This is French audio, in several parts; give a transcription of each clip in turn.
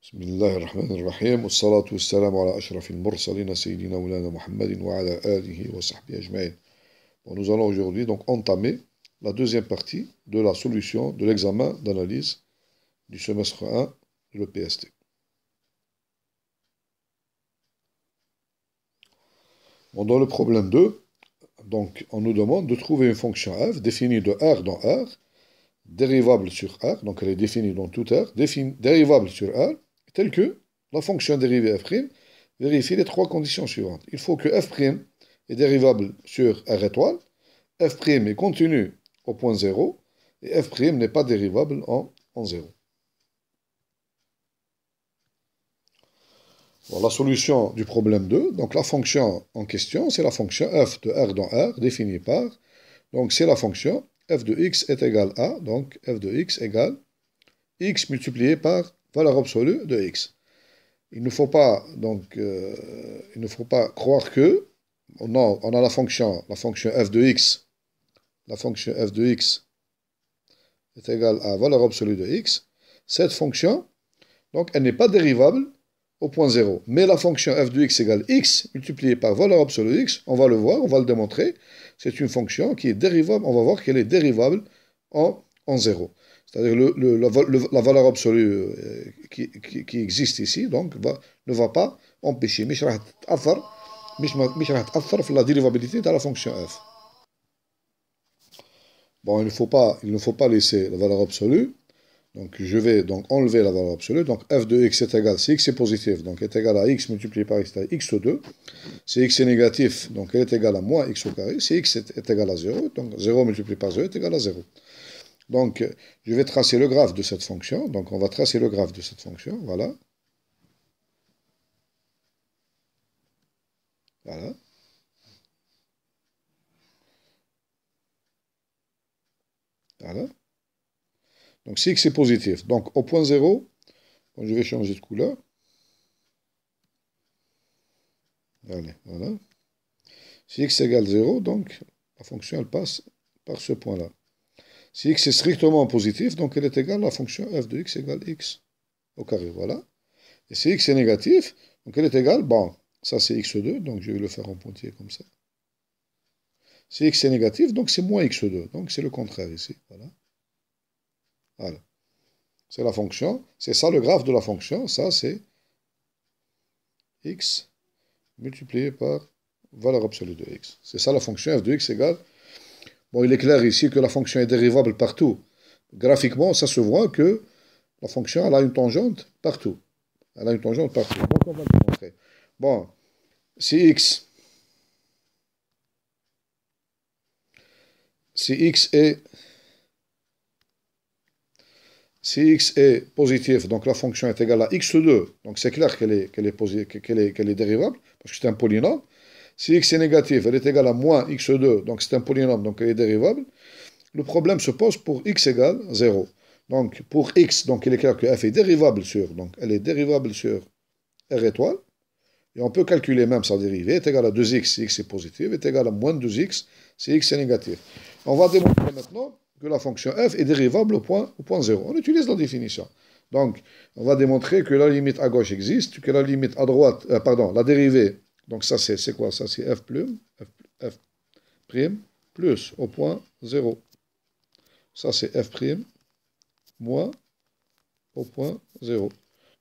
بسم الله الرحمن الرحيم والصلاة والسلام على أشرف المرسلين سيدنا مولانا محمد وعلى آله وصحبه أجمعين. Bon, nous allons aujourd'hui donc entamer la deuxième partie de la solution de l'examen d'analyse du semestre 1 de l'EPST. Bon, dans le problème 2, donc, on nous demande de trouver une fonction f définie de R dans R, dérivable sur R, donc elle est définie dans tout R, dérivable sur R, telle que la fonction dérivée f' vérifie les trois conditions suivantes. Il faut que f' est dérivable sur R étoile, f' est continu au point 0, et f' n'est pas dérivable en 0. Bon, la solution du problème 2, donc la fonction en question, c'est la fonction f de R dans R, définie par, donc c'est la fonction f de x est égal à, donc f de x égale x multiplié par valeur absolue de x. Il ne faut pas, donc, il ne faut pas croire que, on a la fonction f de x, la fonction f de x est égale à valeur absolue de x. Cette fonction, donc, elle n'est pas dérivable au point 0. Mais la fonction f de x égale x multiplié par valeur absolue de x, on va le voir, on va le démontrer. C'est une fonction qui est dérivable, on va voir qu'elle est dérivable en 0. C'est-à-dire la valeur absolue qui existe ici, donc, ne va pas empêcher. مش راح تأثر la dérivabilité de la fonction f. Bon, il ne faut pas laisser la valeur absolue. Donc, je vais donc enlever la valeur absolue. Donc, f de x est égal, si x est positif, donc est égal à x multiplié par x, c'est x2. Si x est négatif, donc elle est égale à moins x au carré. Si x est égal à 0, donc 0 multiplié par 0 est égal à 0. Donc, je vais tracer le graphe de cette fonction. Donc, on va tracer le graphe de cette fonction. Voilà. Voilà. Voilà. Donc, si x est positif, donc au point 0, bon, je vais changer de couleur. Allez, voilà. Si x égale 0, donc la fonction, elle passe par ce point-là. Si x est strictement positif, donc elle est égale à la fonction f de x égale x au carré, voilà. Et si x est négatif, donc elle est égale, bon, ça c'est x2, donc je vais le faire en pointillé comme ça. Si x est négatif, donc c'est moins x2, donc c'est le contraire ici, voilà. Voilà. C'est la fonction, c'est ça le graphe de la fonction, ça c'est x multiplié par valeur absolue de x. C'est ça la fonction f de x égale. Bon, il est clair ici que la fonction est dérivable partout. Graphiquement, ça se voit que la fonction, elle a une tangente partout. Elle a une tangente partout. Donc, on va le montrer. Bon, si x est positif, donc la fonction est égale à x2, donc c'est clair qu'elle est dérivable, parce que c'est un polynôme. Si x est négatif, elle est égale à moins x2, donc c'est un polynôme, donc elle est dérivable. Le problème se pose pour x égale 0. Donc pour x, donc il est clair que f est dérivable sur, donc elle est dérivable sur R étoile. Et on peut calculer même sa dérivée, est égale à 2x si x est positif, est égale à moins 2x si x est négatif. On va démontrer maintenant que la fonction f est dérivable au point 0. On utilise la définition. Donc, on va démontrer que la limite à gauche existe, que la limite à droite, la dérivée, donc ça c'est quoi? Ça c'est f prime plus au point 0. Ça c'est f prime moins au point 0.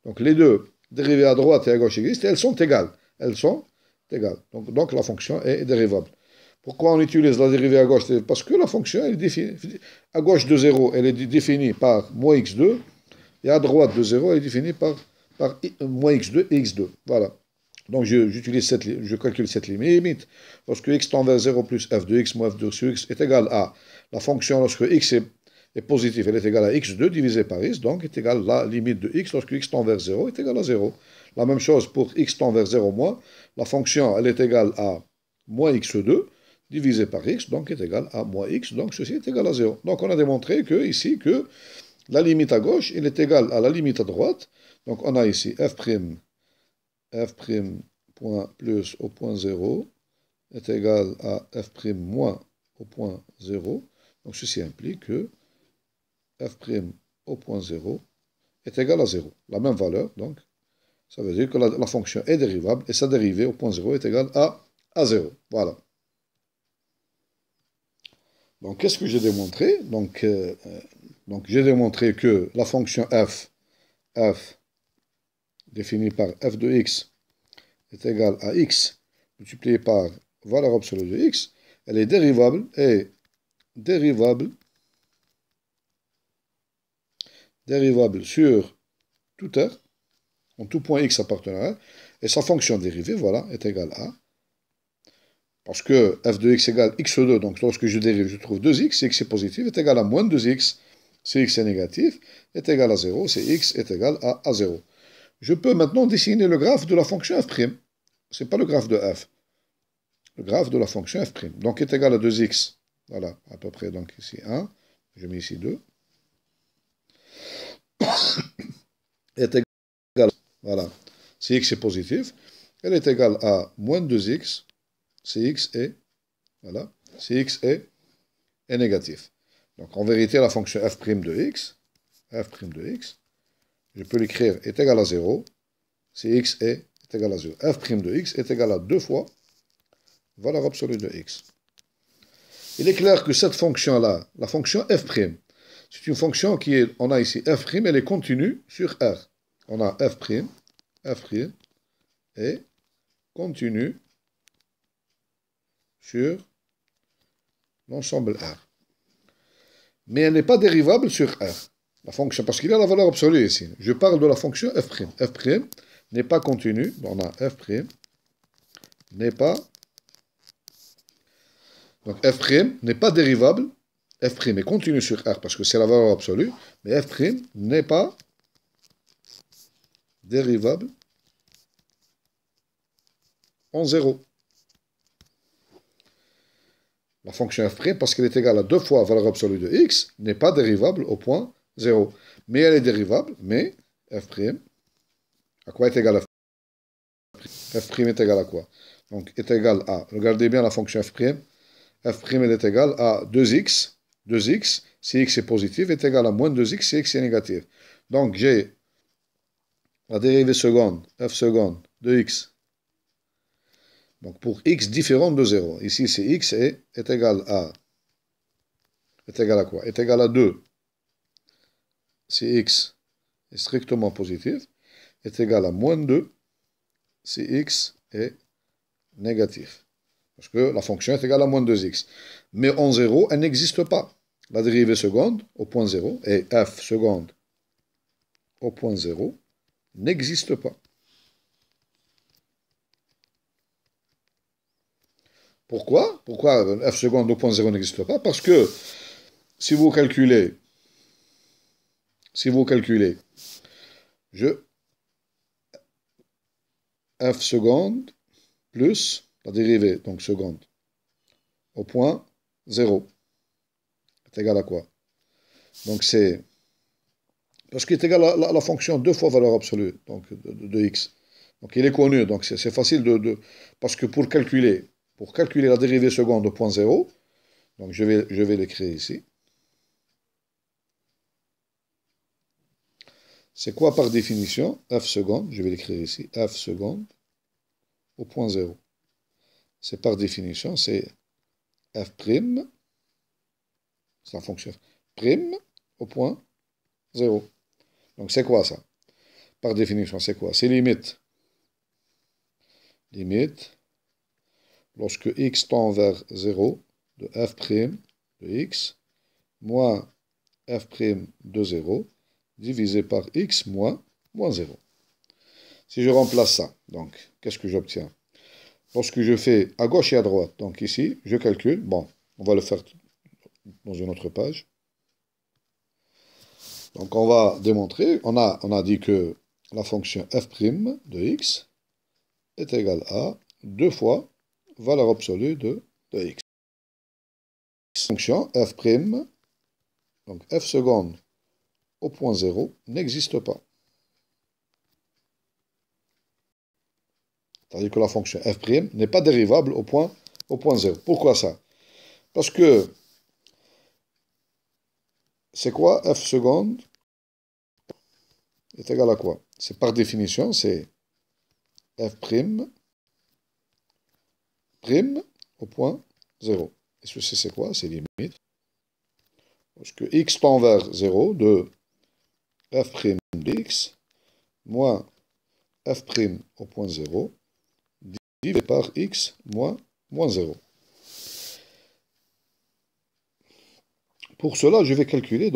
Donc les deux dérivées à droite et à gauche existent et elles sont égales. Elles sont égales. Donc la fonction est dérivable. Pourquoi on utilise la dérivée à gauche? Parce que la fonction elle est définie. À gauche de 0, elle est définie par moins x2. Et à droite de 0, elle est définie par moins x2 et x2. Voilà. Donc je calcule cette limite. Lorsque x tend vers 0 plus f de x moins f de x est égal à la fonction lorsque x est positif, elle est égale à x2 divisé par x, donc est égale à la limite de x lorsque x tend vers 0 est égal à 0. La même chose pour x tend vers 0 moins, la fonction elle est égale à moins x2 divisé par x, donc est égal à moins x, donc ceci est égal à 0. Donc on a démontré que ici que la limite à gauche elle est égale à la limite à droite, donc on a ici f' point plus au point 0 est égal à f' moins au point 0, donc ceci implique que f' au point 0 est égal à 0. La même valeur, donc, ça veut dire que la fonction est dérivable et sa dérivée au point 0 est égale à 0. Voilà. Donc, qu'est-ce que j'ai démontré? Donc, j'ai démontré que la fonction f définie par f de x est égale à x multiplié par valeur absolue de x, elle est dérivable sur tout r, en tout point x appartenant à R, et sa fonction dérivée, voilà, est égale à, parce que f de x égale x2, donc lorsque je dérive, je trouve 2x, si x est positif, est égal à moins 2x, si x est négatif, est égal à 0, si x est égal à 0. Je peux maintenant dessiner le graphe de la fonction f'. Ce n'est pas le graphe de f. Le graphe de la fonction f'. Donc, est égal à 2x. Voilà, à peu près. Donc, ici 1. Je mets ici 2. Est égal à, voilà, si x est positif, elle est égale à moins 2x si x est, voilà, si x est négatif. Donc, en vérité, la fonction f' de x, je peux l'écrire est égal à 0 si x est égal à 0. f' de x est égal à 2 fois valeur absolue de x. Il est clair que cette fonction-là, la fonction f', c'est une fonction qui est, on a ici f', elle est continue sur R. On a f' est continue sur l'ensemble R. Mais elle n'est pas dérivable sur R. La fonction, parce qu'il y a la valeur absolue ici. Je parle de la fonction f'. f' n'est pas continue, on a f' n'est pas, donc f' n'est pas dérivable, f' est continu sur R parce que c'est la valeur absolue, mais f' n'est pas dérivable en 0. La fonction f', parce qu'elle est égale à 2 fois la valeur absolue de x, n'est pas dérivable au point 0. Mais elle est dérivable, mais f', à quoi est égal f'? F' est égal à quoi? Donc, est égal à, regardez bien la fonction f', f' elle est égale à 2x, si x est positif, est égal à moins 2x si x est négatif. Donc, j'ai la dérivée seconde, f seconde, de x. Donc, pour x différent de 0. Ici, c'est x est égal à... Est égal à quoi? Est égal à 2. Si x est strictement positif, est égal à moins 2 si x est négatif. Parce que la fonction est égale à moins 2x. Mais en 0, elle n'existe pas. La dérivée seconde au point 0 et f seconde au point 0 n'existe pas. Pourquoi? Pourquoi f seconde au point 0 n'existe pas? Parce que si vous calculez, f seconde plus la dérivée, donc seconde, au point 0, est égal à quoi? Donc c'est, parce qu'il est égal à la fonction 2 fois valeur absolue, donc de x. Donc il est connu, donc c'est facile parce que pour calculer la dérivée seconde au point 0, donc je vais l'écrire ici. C'est quoi par définition? F seconde, je vais l'écrire ici, f seconde au point 0. C'est par définition, c'est f', c'est la fonction prime au point 0. Donc c'est quoi ça? Par définition, c'est quoi? C'est limite. Limite, lorsque x tend vers 0, de f' de x, moins f' de 0, divisé par x moins 0. Si je remplace ça, donc, qu'est-ce que j'obtiens? Lorsque je fais à gauche et à droite, donc ici, je calcule, bon, on va le faire dans une autre page. Donc on va démontrer, on a dit que la fonction f' de x est égale à 2 fois valeur absolue de x. Fonction f', donc f seconde au point 0, n'existe pas. C'est-à-dire que la fonction f' n'est pas dérivable au point 0. Pourquoi ça? Parce que c'est quoi f seconde est égal à quoi? C'est par définition, c'est f' prime au point 0. Et ceci, c'est quoi? C'est limite. Parce que x tend vers 0 de f' de x moins f' au point 0 divisé par x moins 0. Pour cela, je vais calculer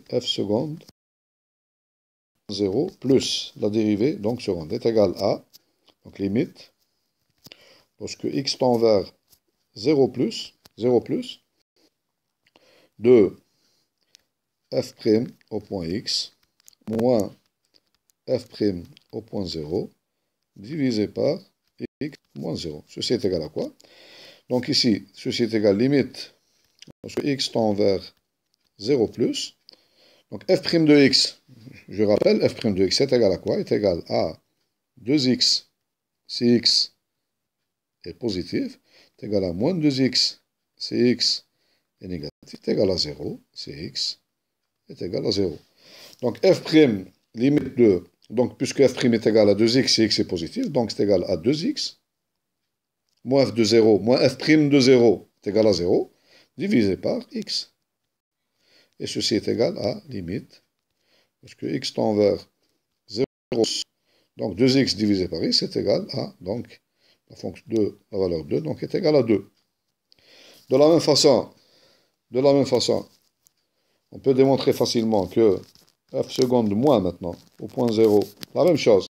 f seconde 0 plus la dérivée, donc seconde, est égale à, donc limite, lorsque x tend vers 0 plus, de f' au point x moins f' au point 0 divisé par x moins 0. Ceci est égal à quoi? Donc ici, ceci est égal limite, lorsque x tend vers 0 plus. Donc f' de x, je rappelle, f' de x est égal à quoi? Est égal à 2x si x est positif, est égal à moins 2x si x est négatif, est égal à 0 si x est égal à 0. Donc f' limite de, donc puisque f' est égal à 2x si x est positif, donc c'est égal à 2x, moins f de 0, moins f' de 0 est égal à 0, divisé par x. Et ceci est égal à limite, parce que x tend vers 0, donc 2x divisé par x est égal à, donc, la fonction de la valeur 2, donc est égal à 2. De la même façon, on peut démontrer facilement que f seconde moins maintenant, au point 0, la même chose,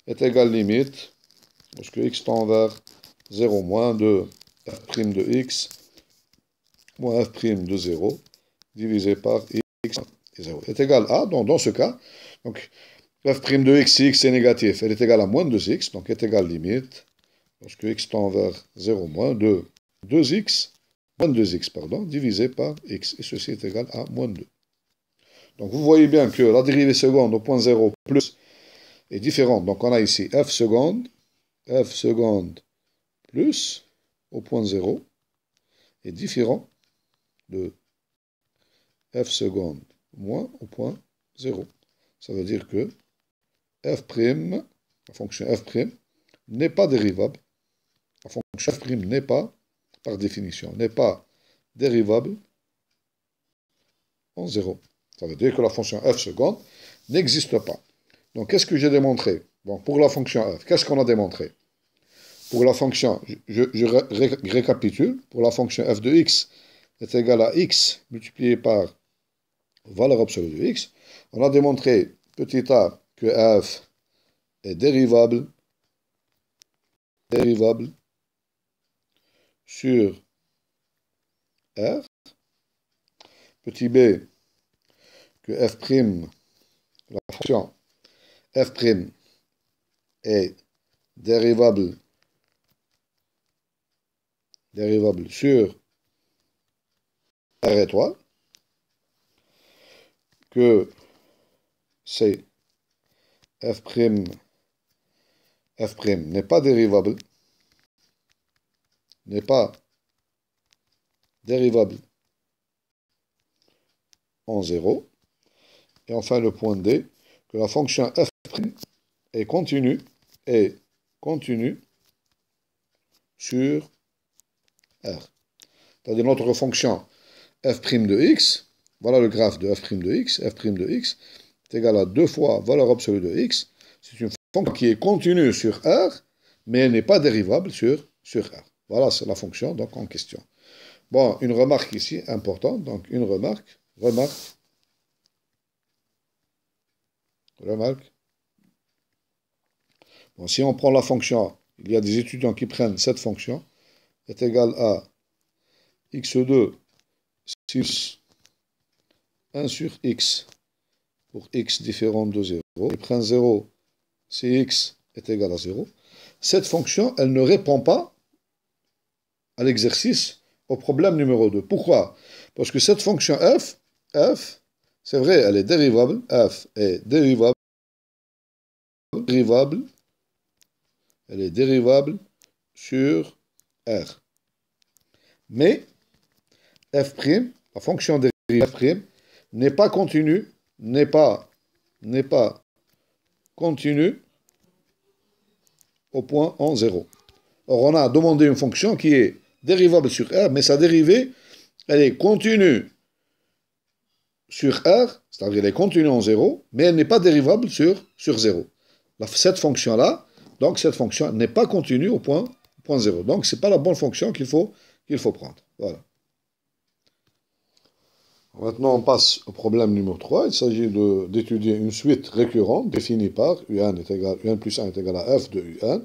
est égal limite, parce que x tend vers 0 moins de f' de x moins f' de 0 divisé par x et 0 est égal à, donc dans ce cas, donc f' de x, si x est négatif, elle est égale à moins 2x, donc est égale limite, parce que x tend vers 0 moins de 2x, moins 2x, pardon, divisé par x, et ceci est égal à moins 2. Donc vous voyez bien que la dérivée seconde au point 0 plus est différente. Donc on a ici f seconde plus au point 0 est différent de f seconde moins au point 0. Ça veut dire que f', la fonction f' n'est pas dérivable. La fonction f' n'est pas, par définition, n'est pas dérivable en 0. Ça veut dire que la fonction f seconde n'existe pas. Donc, qu'est-ce que j'ai démontré? Bon, pour la fonction f, qu'est-ce qu'on a démontré? Pour la fonction, je récapitule, pour la fonction f de x est égale à x multiplié par valeur absolue de x, on a démontré, petit a, que f est dérivable sur R. Petit b, que f', la fonction f' est dérivable sur R étoile, que c'est f' n'est pas dérivable en 0. Et enfin le point D, que la fonction f' est continue sur R. C'est-à-dire notre fonction f' de x, voilà le graphe de f' de x, f' de x est égal à 2 fois valeur absolue de x. C'est une fonction qui est continue sur R, mais elle n'est pas dérivable sur R. Voilà, c'est la fonction donc en question. Bon, une remarque ici importante, donc une remarque. Bon, si on prend la fonction, il y a des étudiants qui prennent cette fonction, est égale à x2 6 1 sur x pour x différent de 0. Ils prennent 0 si x est égal à 0. Cette fonction, elle ne répond pas à l'exercice au problème numéro 2. Pourquoi? Parce que cette fonction f, c'est vrai, elle est dérivable, f est dérivable, elle est dérivable sur R. Mais f', la fonction dérivable f', n'est pas continue n'est pas continue au point en 0. Or, on a demandé une fonction qui est dérivable sur R, mais sa dérivée, elle est continue sur R, c'est-à-dire elle est continue en 0, mais elle n'est pas dérivable sur 0. Cette fonction-là, donc cette fonction n'est pas continue au point 0. Donc, ce n'est pas la bonne fonction qu'il faut prendre. Voilà. Maintenant, on passe au problème numéro 3. Il s'agit d'étudier une suite récurrente définie par UN plus 1 est égal à f de UN.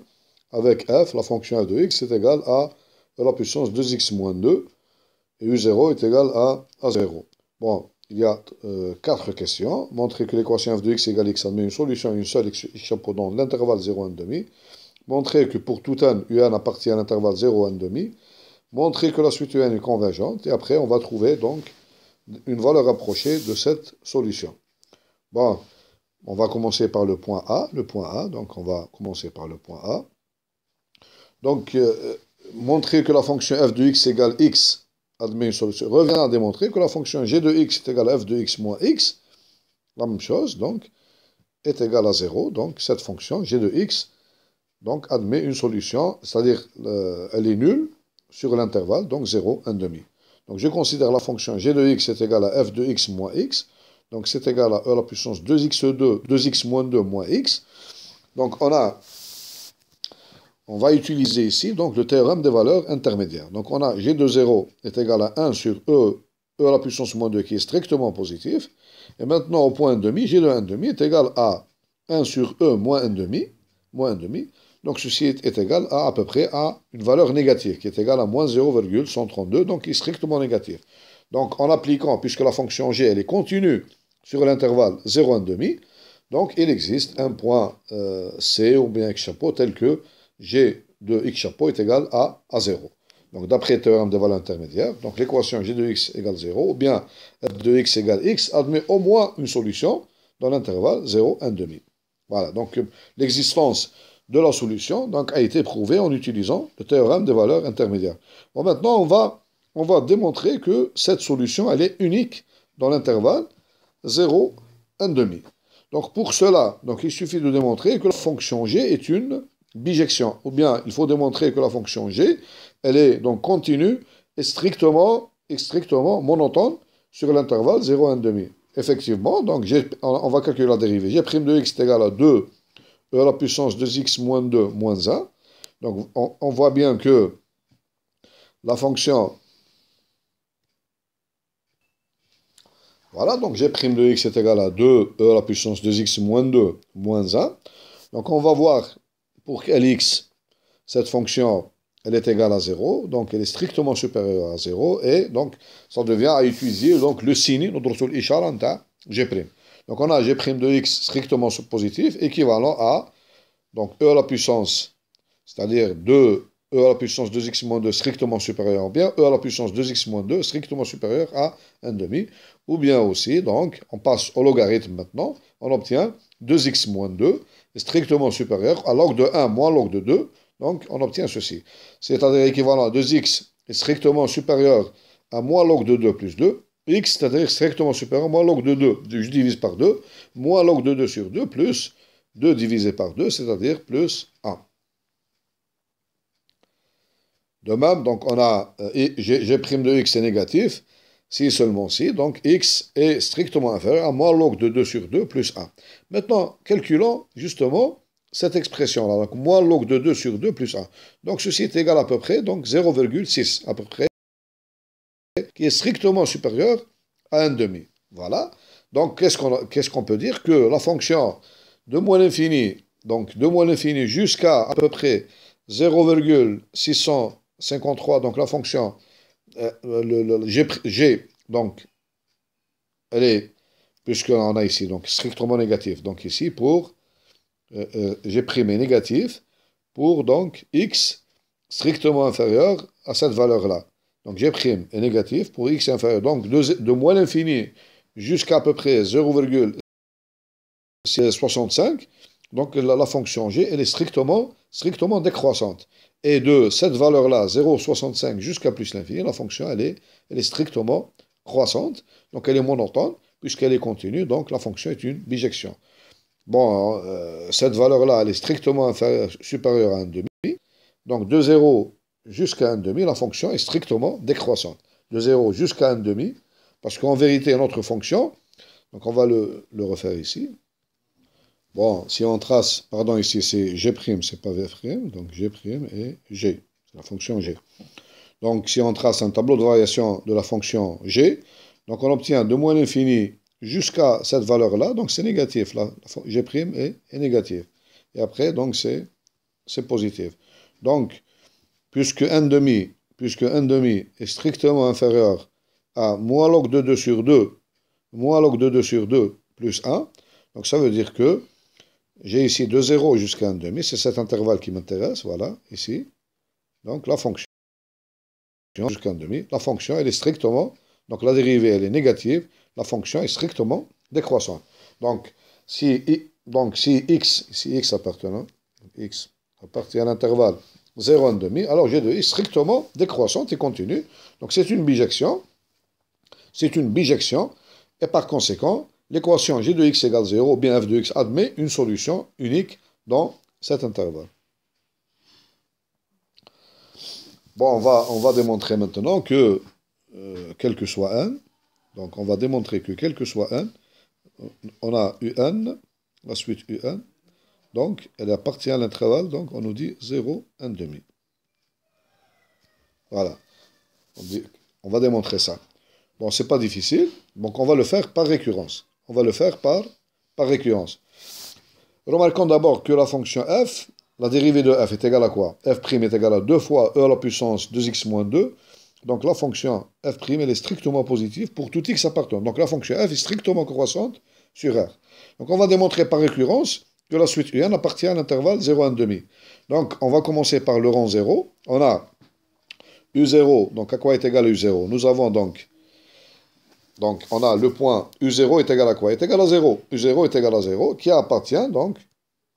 Avec f, la fonction f de x est égale à la puissance 2x moins 2. Et u0 est égal à 0. Bon, il y a 4 questions. Montrer que l'équation f de x égale x admet une solution à une seule x chapeau dans l'intervalle 0, 1,5. Montrer que pour tout n, un appartient à l'intervalle 0, 1,5. Montrer que la suite un est convergente. Et après, on va trouver donc une valeur approchée de cette solution. Bon, on va commencer par le point A. Donc on va commencer par le point A. Donc, montrer que la fonction f de x égale x admet une solution. Revient à démontrer que la fonction g de x est égale à f de x moins x. La même chose, donc, est égale à 0. Donc, cette fonction g de x donc, admet une solution, c'est-à-dire elle est nulle sur l'intervalle, donc 0, 1,5. Donc, je considère la fonction g de x est égale à f de x moins x. Donc, c'est égal à e à la puissance 2x2, 2x moins 2 moins x. Donc, on va utiliser ici donc, le théorème des valeurs intermédiaires. Donc, on a g de 0 est égal à 1 sur e à la puissance moins 2 qui est strictement positif. Et maintenant, au point 1,5, g de 1,5 est égal à 1 sur e moins 1,5. Donc, ceci est égal à peu près à une valeur négative, qui est égale à moins 0,132, donc qui est strictement négative. Donc, en appliquant, puisque la fonction g, elle est continue sur l'intervalle 0, 1,5, donc il existe un point C ou bien x chapeau tel que g de x chapeau est égal à 0. Donc, d'après le théorème des valeurs intermédiaires, donc l'équation g de x égale 0, ou bien f de x égale x, admet au moins une solution dans l'intervalle 0, 1,5. Voilà, donc l'existence de la solution donc, a été prouvée en utilisant le théorème des valeurs intermédiaires. Bon, maintenant, on va démontrer que cette solution, elle est unique dans l'intervalle 0, 1,5. Donc, pour cela, donc, il suffit de démontrer que la fonction g est une bijection. Ou bien, il faut démontrer que la fonction g, elle est donc continue et strictement monotone sur l'intervalle 0, 1,5. Effectivement, donc, on va calculer la dérivée. G' de x est égal à 2 e à la puissance 2x moins 2 moins 1. Donc, on voit bien que la fonction... Voilà, donc g' de x est égal à 2 e à la puissance 2x moins 2 moins 1. Donc, on va voir pour quel x, cette fonction, elle est égale à 0. Donc, elle est strictement supérieure à 0. Et donc, ça devient à utiliser donc, le signe, notre ishara, g'. Donc, on a g' de x strictement positif, équivalent à donc, e à la puissance, c'est-à-dire 2 e à la puissance 2x moins 2 strictement supérieur, ou bien e à la puissance 2x moins 2 strictement supérieur à 1,5. Ou bien aussi, donc, on passe au logarithme maintenant, on obtient 2x moins 2 strictement supérieur à log de 1 moins log de 2. Donc, on obtient ceci. C'est-à-dire équivalent à 2x est strictement supérieur à moins log de 2 plus 2. X, c'est-à-dire strictement supérieur à moins log de 2, je divise par 2, moins log de 2 sur 2, plus 2 divisé par 2, c'est-à-dire plus 1. De même, donc on a g' de x est négatif, si seulement si, donc x est strictement inférieur à moins log de 2 sur 2 plus 1. Maintenant, calculons justement cette expression-là, donc moins log de 2 sur 2 plus 1. Donc ceci est égal à peu près, donc 0,6 à peu près, qui est strictement supérieur à 1,5. Voilà. Donc qu'est-ce qu'on peut dire? Que la fonction de moins l'infini, donc de moins l'infini jusqu'à à peu près 0,653, donc la fonction G, donc elle est, puisqu'on a ici, donc strictement négatif, donc ici pour G' est négatif, pour donc x strictement inférieur à cette valeur-là. Donc G' est négatif pour x inférieur, donc de moins l'infini jusqu'à peu près 0,65, donc la fonction g, elle est strictement décroissante. Et de cette valeur-là, 0,65 jusqu'à plus l'infini, la fonction, elle est strictement croissante, donc elle est monotone. puisqu'elle est continue, donc la fonction est une bijection. Bon, cette valeur-là, elle est strictement supérieure à 1,5. Donc, de 0 jusqu'à 1,5, la fonction est strictement décroissante. De 0 jusqu'à 1,5, parce qu'en vérité, notre fonction, donc on va le refaire ici. Bon, si on trace, pardon, ici c'est G', c'est pas V', donc G' et G, c'est la fonction G. Donc, si on trace un tableau de variation de la fonction G, donc on obtient de moins l'infini jusqu'à cette valeur-là, donc c'est négatif, là, G' est négatif. Et après, donc c'est positif. Donc, puisque 1,5 est strictement inférieur à moins log de 2 sur 2, moins log de 2 sur 2 plus 1, donc ça veut dire que j'ai ici de 0 jusqu'à 1,5, c'est cet intervalle qui m'intéresse, voilà, ici. Donc la fonction jusqu'à 1,5, la fonction elle est strictement, donc la dérivée elle est négative, la fonction est strictement décroissante. Donc si x appartient à l'intervalle 0, 1,5, alors j'ai de x strictement décroissante et continue. Donc c'est une bijection, et par conséquent, l'équation g de x égale 0, ou bien f de x admet une solution unique dans cet intervalle. Bon, on va démontrer maintenant que, quel que soit n, donc on va démontrer que quel que soit n, on a un, la suite un, donc elle appartient à l'intervalle, donc on nous dit 0, 1,5. Voilà. On va démontrer ça. Bon, c'est pas difficile, donc on va le faire par récurrence. Remarquons d'abord que la fonction f, la dérivée de f est égale à quoi? F' est égale à 2 fois e à la puissance 2x moins 2. Donc la fonction f', elle est strictement positive pour tout x appartenant. Donc la fonction f est strictement croissante sur R. Donc on va démontrer par récurrence que la suite un appartient à l'intervalle 0, 1,5. Donc on va commencer par le rang 0. On a U0, donc à quoi est égal à U0? Nous avons donc on a le point U0 est égal à quoi? Est égal à 0. U0 est égal à 0, qui appartient donc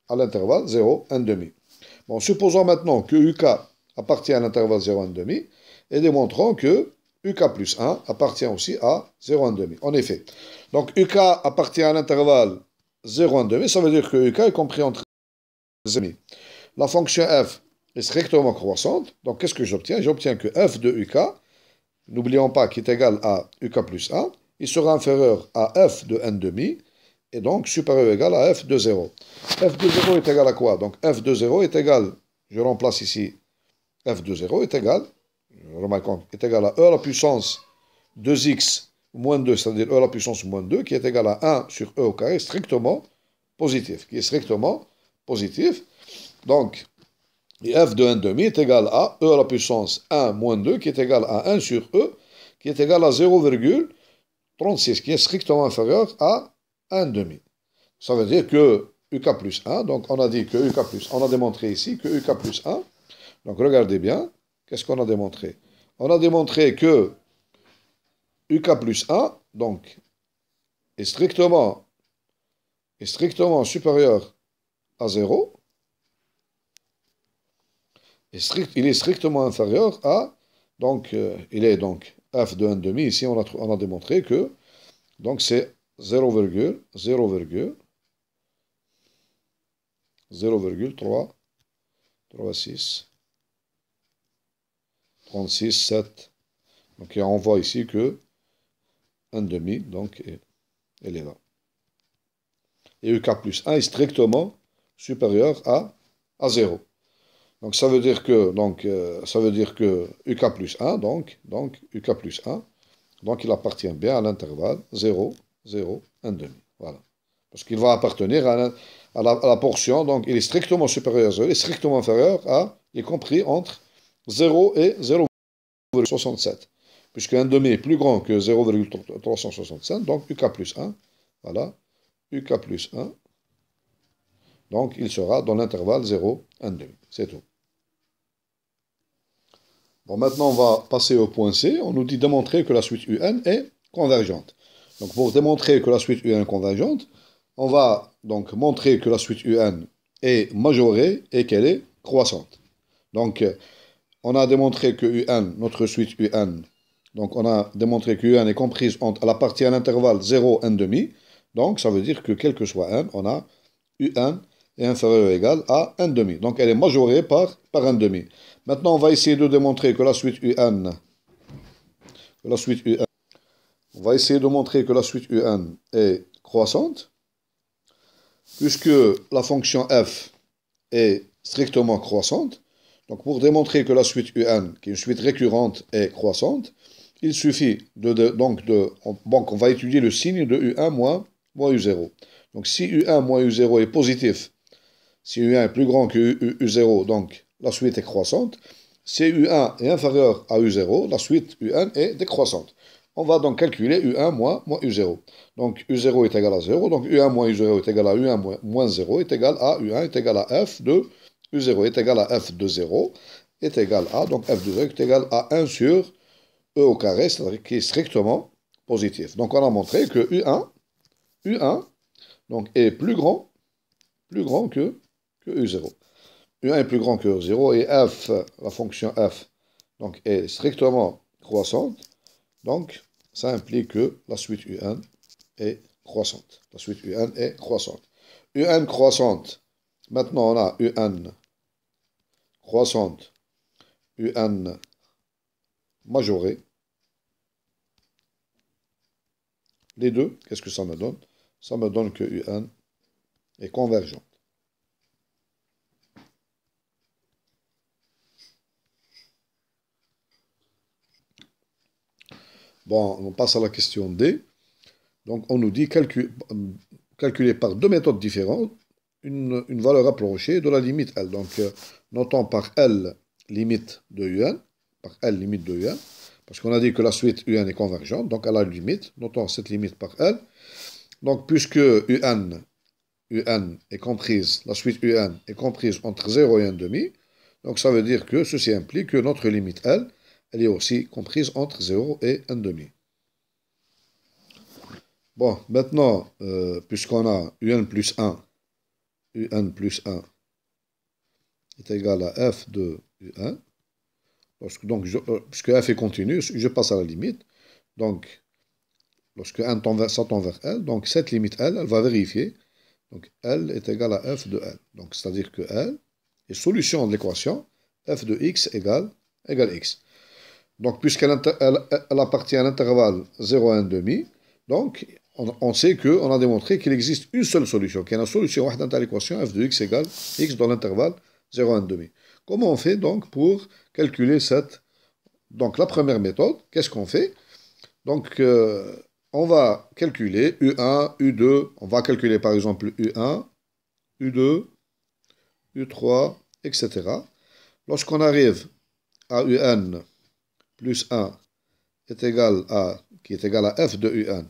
à l'intervalle 0, 1,5. Bon, supposons maintenant que UK appartient à l'intervalle 0, 1,5, et démontrons que UK plus 1 appartient aussi à 0, 1,5. En effet, donc UK appartient à l'intervalle 0, 1,5, ça veut dire que UK est compris entre 0,5. La fonction f est strictement croissante, donc qu'est-ce que j'obtiens? J'obtiens que f de UK, n'oublions pas qu'il est égal à UK plus 1, il sera inférieur à f de 1,5, et donc supérieur ou égal à f de 0. f de 0 est égal à quoi? Donc f de 0 est égal, je remplace ici, f de 0 est égal, remarquons, est égal à e à la puissance 2x moins 2, c'est-à-dire e à la puissance moins 2, qui est égal à 1 sur e au carré, strictement positif, Donc, et f de 1,5 est égal à e à la puissance 1 moins 2, qui est égal à 1 sur e, qui est égal à 0,36, qui est strictement inférieur à 1,5. Ça veut dire que UK plus 1, donc on a dit que UK plus 1, on a démontré ici que UK plus 1, donc regardez bien, qu'est-ce qu'on a démontré? On a démontré que UK plus 1, donc, est strictement supérieur à 0, il est strictement inférieur à, donc, il est donc f de 1,5, ici on a démontré que, donc c'est 0,336 Donc on voit ici que 1,5, donc elle est là. Et UK plus 1 est strictement supérieur à 0. Donc ça veut dire que UK plus 1, donc UK plus 1, donc il appartient bien à l'intervalle 0, 0, 1,5. Voilà. Parce qu'il va appartenir à la portion, donc il est strictement supérieur à 0, il est strictement inférieur à, y compris entre 0 et 0,67. Puisque 1,5 est plus grand que 0,365, donc UK plus 1, voilà, UK plus 1, donc il sera dans l'intervalle 0, 1,5. C'est tout. Bon, maintenant, on va passer au point C. On nous dit démontrer que la suite UN est convergente. Donc, pour démontrer que la suite UN est convergente, on va donc montrer que la suite UN est majorée et qu'elle est croissante. Donc, on a démontré que UN, notre suite UN, Donc, on a démontré que UN est comprise entre, elle appartient à l'intervalle 0 et 1,5. Donc, ça veut dire que quel que soit n, on a UN est inférieur ou égal à 1,5. Donc, elle est majorée par 1,5. Maintenant, on va essayer de démontrer que la suite UN, on va essayer de montrer que la suite UN est croissante, puisque la fonction f est strictement croissante. Donc, pour démontrer que la suite UN, qui est une suite récurrente, est croissante, il suffit donc, on va étudier le signe de U1 moins U0. Donc, si U1 moins U0 est positif, si U1 est plus grand que U0, donc la suite est croissante. Si U1 est inférieur à U0, la suite UN est décroissante. On va donc calculer U1 moins U0. Donc U0 est égal à 0, donc U1 moins U0 est égal à U1 moins 0 est égal à U1 est égal à F de U0 est égal à F de 0 est égal à, donc F de 0 est égal à 1 sur E au carré, c'est-à-dire qui est strictement positif. Donc on a montré que U1 donc, est plus grand que U0. U1 est plus grand que U0 et F, la fonction F, donc, est strictement croissante. Donc, ça implique que la suite UN est croissante. La suite UN est croissante. UN croissante. Maintenant, on a UN croissante, UN majorée. Les deux, qu'est-ce que ça me donne? Ça me donne que UN est convergente. Bon, on passe à la question D. Donc, on nous dit calculer par deux méthodes différentes une valeur approchée de la limite L. Donc, notons par L limite de UN, parce qu'on a dit que la suite UN est convergente, donc à la limite, notons cette limite par L. Donc, puisque UN est comprise, la suite UN est comprise entre 0 et 1,5, donc ça veut dire que ceci implique que notre limite L, elle est aussi comprise entre 0 et 1,5. Bon, maintenant, puisqu'on a UN plus 1 est égal à f de UN, donc, puisque f est continu, je passe à la limite, donc, lorsque 1 tend vers L, donc cette limite L, elle va vérifier, donc L est égal à f de L, donc c'est-à-dire que L est solution de l'équation f de x égale x. Donc, puisqu'elle appartient à l'intervalle 0 à 1,5, donc, on sait qu'on a démontré qu'il existe une seule solution, qui est la solution à l'équation f de x égale x dans l'intervalle 0 à 1,5. Comment on fait donc pour calculer cette... Donc, la première méthode, qu'est-ce qu'on fait? Donc, on va calculer U1, U2, on va calculer par exemple U1, U2, U3, etc. Lorsqu'on arrive à UN plus 1 qui est égal à f de UN,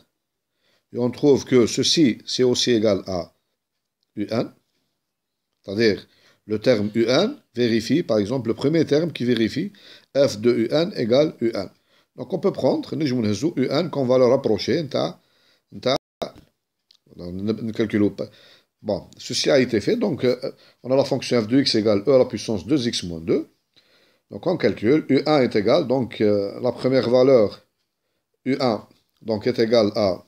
et on trouve que ceci, c'est aussi égal à UN, c'est-à-dire le terme UN vérifie, par exemple, le premier terme qui vérifie f de UN égale UN. Donc on peut prendre UN comme valeur approchée, bon, ceci a été fait, donc on a la fonction f de x égale e à la puissance 2x moins 2. Donc on calcule, U1 est égal, donc la première valeur U1 donc, est égale à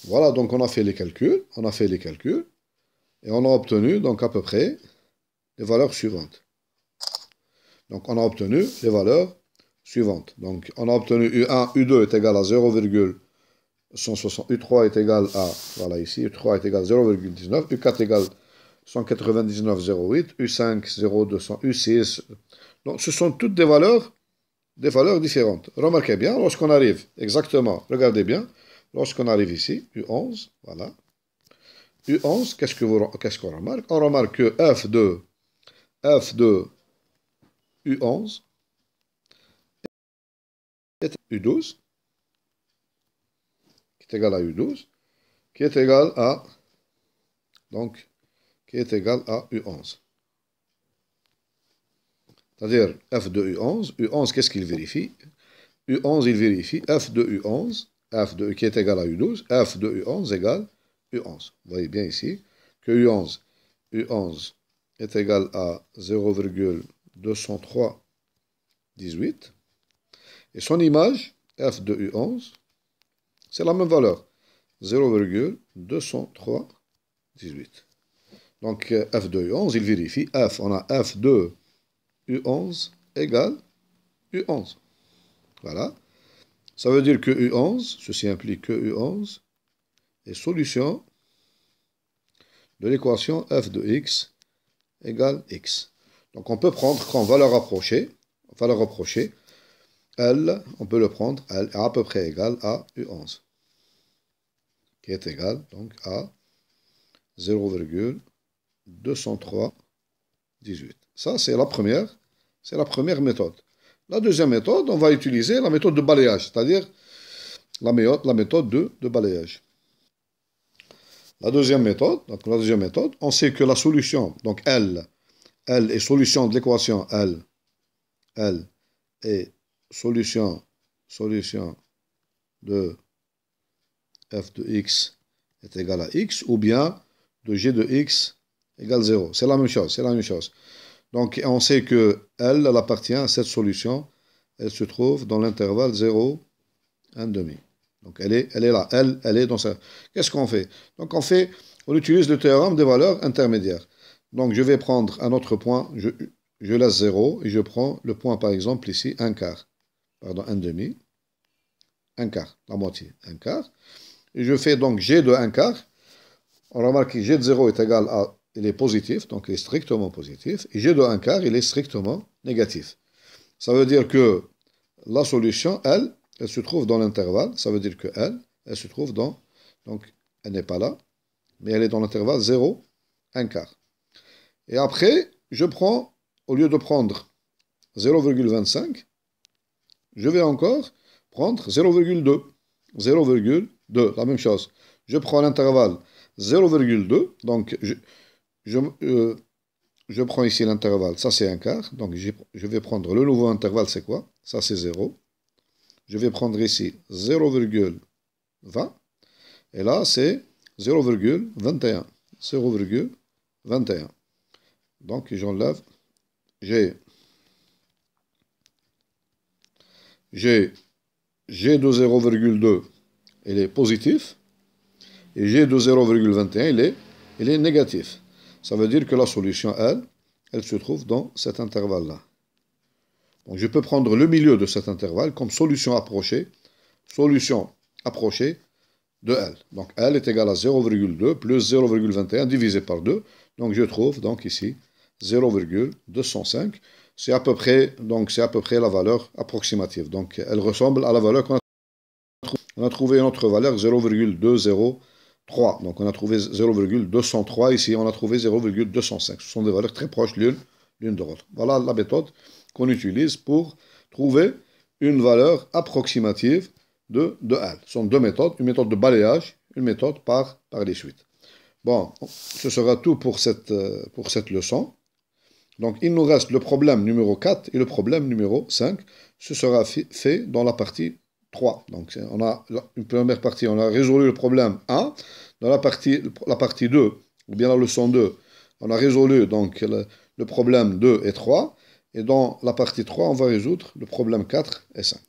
voilà, donc on a fait les calculs, et on a obtenu donc à peu près les valeurs suivantes. Donc on a obtenu les valeurs suivantes. Donc on a obtenu U1, U2 est égal à 0,160, U3 est égal à, voilà ici, U3 est égal à 0,19, U4 égale 199,08, U5 0,200, U6. Donc ce sont toutes des valeurs différentes. Remarquez bien, lorsqu'on arrive, exactement, regardez bien, lorsqu'on arrive ici, U11, voilà. U11, qu'est-ce qu'on remarque? On remarque que f de U11 est U12, qui est égal à U12, qui est égal à, donc, qui est égal à U11. C'est-à-dire f de U11, qu'est-ce qu'il vérifie? U11, il vérifie f de U11, qui est égal à U12, f de U11 égale U11. Vous voyez bien ici que U11 est égal à 0,19 203, 18. Et son image, f de U11, c'est la même valeur, 0,203, 18. Donc f de U11, il vérifie, f, on a f de U11 égale U11. Voilà. Ça veut dire que U11, ceci implique que U11 est solution de l'équation f de x égale x. Donc on peut prendre comme valeur rapprochée, L, on peut le prendre, L est à peu près égal à U11, qui est égal donc à 0,203, 18. Ça, c'est la première méthode. La deuxième méthode, on va utiliser la méthode de balayage, c'est-à-dire la méthode de balayage. La deuxième méthode, on sait que la solution, donc L est solution de l'équation L est solution de f de x est égal à x, ou bien de g de x égale 0. C'est la même chose, Donc, on sait que L, elle appartient à cette solution. Elle se trouve dans l'intervalle 0, 1,5. Donc, elle est là. Elle est dans ça. Qu'est-ce qu'on fait? Donc, on utilise le théorème des valeurs intermédiaires. Donc, je vais prendre un autre point. Je laisse 0 et je prends le point, par exemple, ici, 1 quart. Pardon, 1,5. 1 quart, la moitié, 1 quart. Et je fais donc G de 1 quart. On remarque que G de 0 est égal à, il est positif, donc il est strictement positif. Et G de 1 quart, il est strictement négatif. Ça veut dire que la solution, elle se trouve dans l'intervalle. Ça veut dire que elle se trouve dans, donc elle n'est pas là, mais elle est dans l'intervalle 0, 1 quart. Et après, je prends, au lieu de prendre 0,25, je vais encore prendre 0,2. 0,2, la même chose. Je prends l'intervalle 0,2, donc je prends ici l'intervalle, ça c'est 1 quart, donc je vais prendre le nouveau intervalle, c'est quoi? Ça c'est 0. Je vais prendre ici 0,20, et là c'est 0,21. 0,21. Donc j'enlève, j'ai G de 0,2, il est positif, et G de 0,21, il est négatif. Ça veut dire que la solution, elle se trouve dans cet intervalle-là. Donc je peux prendre le milieu de cet intervalle comme solution approchée de L. Donc L est égal à 0,2 plus 0,21 divisé par 2. Donc je trouve donc ici 0,205. C'est à peu près la valeur approximative. Donc elle ressemble à la valeur qu'on a trouvée. On a trouvé une autre valeur, 0,203. Donc on a trouvé 0,203. Ici, on a trouvé 0,205. Ce sont des valeurs très proches l'une de l'autre. Voilà la méthode qu'on utilise pour trouver une valeur approximative de L. Ce sont deux méthodes, une méthode de balayage, une méthode par les suites. Bon, ce sera tout pour cette leçon. Donc, il nous reste le problème numéro 4 et le problème numéro 5. Ce sera fait dans la partie 3. Donc, on a une première partie, on a résolu le problème 1. Dans la partie 2, ou bien la leçon 2, on a résolu donc le problème 2 et 3. Et dans la partie 3, on va résoudre le problème 4 et 5.